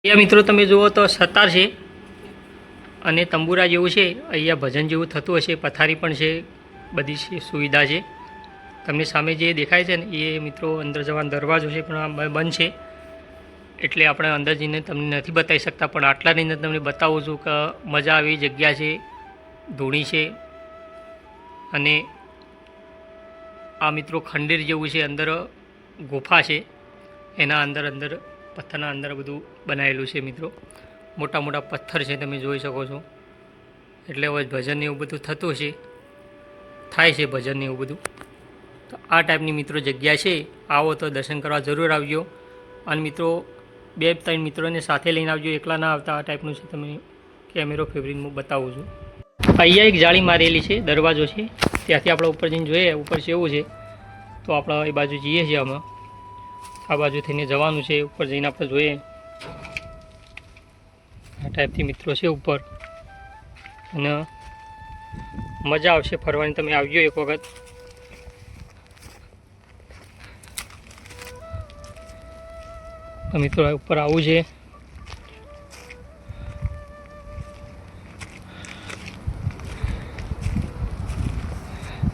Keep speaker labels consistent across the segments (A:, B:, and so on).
A: અહીંયા મિત્રો તમે જુઓ તો સતાર છે અને તંબુરા જેવું છે। અહીંયા ભજન જેવું થતું હશે, પથારી પણ છે, બધી સુવિધા છે। તમને સામે જે દેખાય છે ને એ મિત્રો અંદર જવાનો દરવાજો છે, પણ આ બંધ છે એટલે આપણે અંદર જઈને તમને નથી બતાવી શકતા। પણ આટલાની અંદર તમને બતાવું છું કે મજા આવી જગ્યા છે, ધૂણી છે અને આ મિત્રો ખંડેર જેવું છે, અંદર ગુફા છે, એના અંદર પથ્થરના અંદર બધું બનાવેલું છે મિત્રો। મોટા મોટા પથ્થર છે, તમે જોઈ શકો છો। એટલે હવે ભજન એવું બધું થતું હશે, થાય છે ભજન એવું બધું। તો આ ટાઈપની મિત્રો જગ્યા છે, આવો તો દર્શન કરવા જરૂર આવજો। અને મિત્રો 2-3 મિત્રોને સાથે લઈને આવજો, એકલા ના આવતા। આ ટાઈપનું છે, તમે કેમેરો ફેવરીને હું બતાવું છું। અહીંયા એક જાળી મારેલી છે, દરવાજો છે, ત્યાંથી આપણે ઉપર જઈને જોઈએ ઉપર છે એવું છે। તો આપણે એ બાજુ જઈએ છીએ, અમે આ બાજુ થઈને જવાનું છે, ઉપર જઈને આપણે જોઈએ। આ ટાઈપથી મિત્રો છે ઉપર, અને મજા આવશે ફરવાની, તમે આવજો એક વખત। તો મિત્રો ઉપર આવું છે,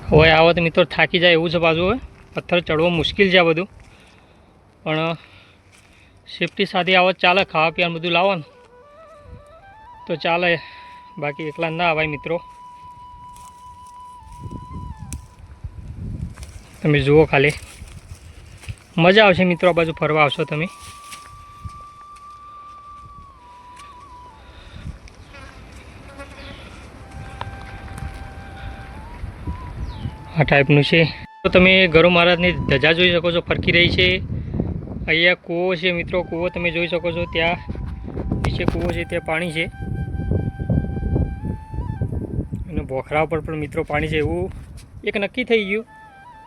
A: હવે આવો તો મિત્રો થાકી જાય એવું છે પાછું। હવે પથ્થર ચડવો મુશ્કેલ છે આ બધું, પણ સેફટી સાથે આવો ચાલે। ખાવા પીવાનું બધું લાવો ને તો ચાલે, બાકી એકલા ના આવાય મિત્રો। તમે જુઓ ખાલી, મજા આવશે મિત્રો આ બાજુ ફરવા આવશો તમે। આ ટાઈપનું છે। તો તમે ગરુ મહારાજની ધજા જોઈ શકો છો, ફરકી રહી છે। અહીંયા કૂવો છે મિત્રો, કૂવો તમે જોઈ શકો છો, ત્યાં નીચે કૂવો છે, ત્યાં પાણી છે, અને ભોખરા પર પણ મિત્રો પાણી છે એવું એક નક્કી થઈ ગયું।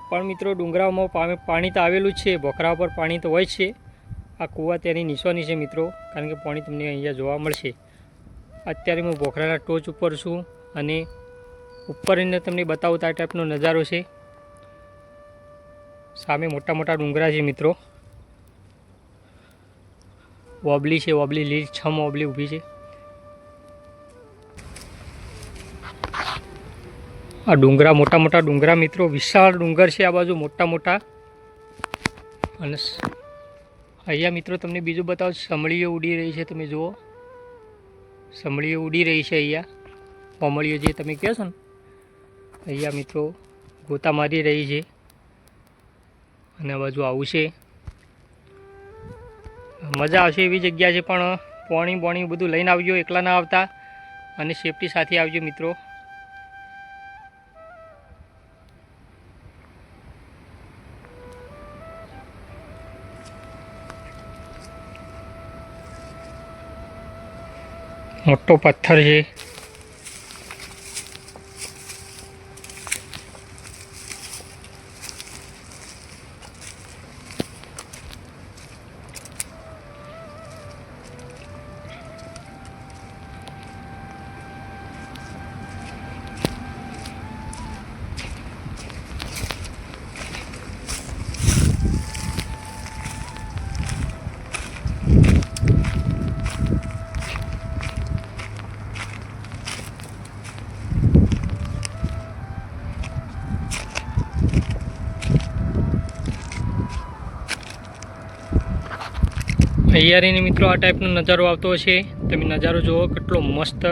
A: પણ મિત્રો ડુંગરામાં પાણી તો આવેલું જ છે, ભોખરા પર પાણી તો હોય જ છે। આ કૂવા તેની નિશાની છે મિત્રો, કારણ કે પાણી તમને અહીંયા જોવા મળશે। અત્યારે હું ભોખરાના ટોચ ઉપર છું, અને ઉપર એને તમને બતાવું તો આ ટાઈપનો નજારો છે। સામે મોટા મોટા ડુંગરા છે મિત્રો, વોબલી છે, વોબલી લીલછમ વોબલી ઊભી છે। આ ડુંગરા મોટા મોટા ડુંગરા મિત્રો, વિશાળ ડુંગર છે આ બાજુ મોટા મોટા। અને અહીંયા મિત્રો તમને બીજું બતાવો, સમળીઓ ઉડી રહી છે, તમે જુઓ સમળીઓ ઉડી રહી છે અહીંયા। કોમળીઓ જે તમે કહો છો ને, અહીંયા મિત્રો ગોતા મારી રહી છે, અને આ બાજુ આવું છે। મજા આવશે એવી જગ્યા છે, પણ પાણી બધું લઈને આવજો, એકલા ના આવતા, અને સેફટી સાથે આવજો મિત્રો। મોટો પથ્થર છે, અહીંયા રહીને મિત્રો આ ટાઈપનો નજારો આવતો હશે, તમે નજારો જુઓ કેટલો મસ્ત।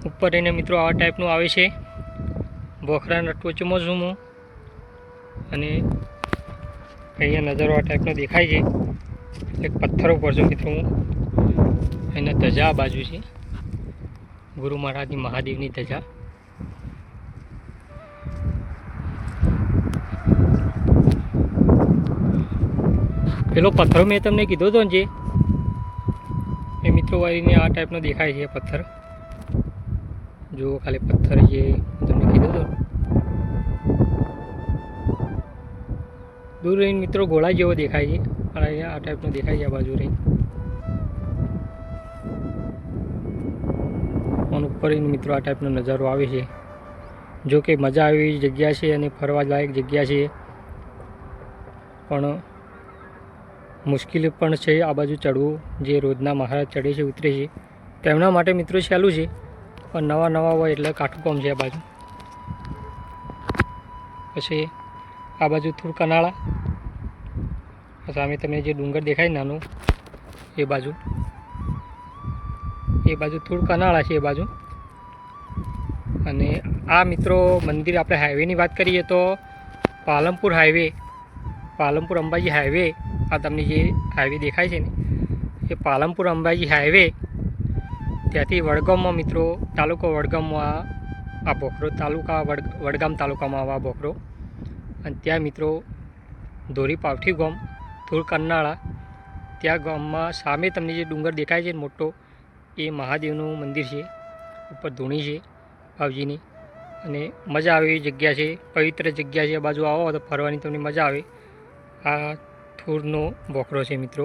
A: ઉપર રહીને મિત્રો આ ટાઈપનું આવે છે, ભોખરાના ટોચમાં છું હું, અને અહીંયા નજારો આ ટાઈપનો દેખાય છે। એક પથ્થરો પર છું મિત્રો હું, એના ધજા આ બાજુ છે, ગુરુ મહારાજની મહાદેવની ધજા। પેલો પથ્થર મેં તમને કીધો હતો ને, જે એ મિત્રો વાળીને આ ટાઈપનો દેખાય છે પથ્થર, જુઓ ખાલી પથ્થર જે તમને કીધો હતો। દૂર રહીને મિત્રો ઘોડા જેવો દેખાય છે, અને અહીંયા આ ટાઈપનો દેખાય છે આ બાજુ રહી। અને ઉપર રહીને મિત્રો આ ટાઈપનો નજારો આવે છે। જો કે મજા આવે એવી જગ્યા છે, અને ફરવા લાયક જગ્યા છે, પણ મુશ્કેલી પણ છે આ બાજુ ચડવું, જે રોજના મહારાજ ચડે છે ઉતરે છે તેમના માટે મિત્રો સહેલું છે, પણ નવા હોય એટલે કાઠું કામ છે આ બાજુ. પછી આ બાજુ થોડું કનાળા, સામે તમને જે ડુંગર દેખાય નાનું એ બાજુ થોડું કનાળા છે એ બાજુ. અને આ મિત્રો મંદિર આપણે હાઈવેની વાત કરીએ તો પાલનપુર અંબાજી હાઈવે, આ તમને જે હાઈવે દેખાય છે ને એ પાલનપુર અંબાજી હાઈવે, ત્યાંથી વડગામમાં મિત્રો તાલુકો વડગામમાં આ ભોખરો તાલુકા વડગામ તાલુકામાં આવા ભોખરો. અને ત્યાં મિત્રો ધોરી પાવઠી ગામ થોડું કરનાળા, ત્યાં ગામમાં સામે તમને જે ડુંગર દેખાય છે મોટો એ મહાદેવનું મંદિર છે, ઉપર ધૂણી છે બાવજીની. અને મજા આવે એવી જગ્યા છે, પવિત્ર જગ્યા છે. આ બાજુ આવો તો ફરવાની તમને મજા આવે. આ થૂરનો ભોખરો છે મિત્રો.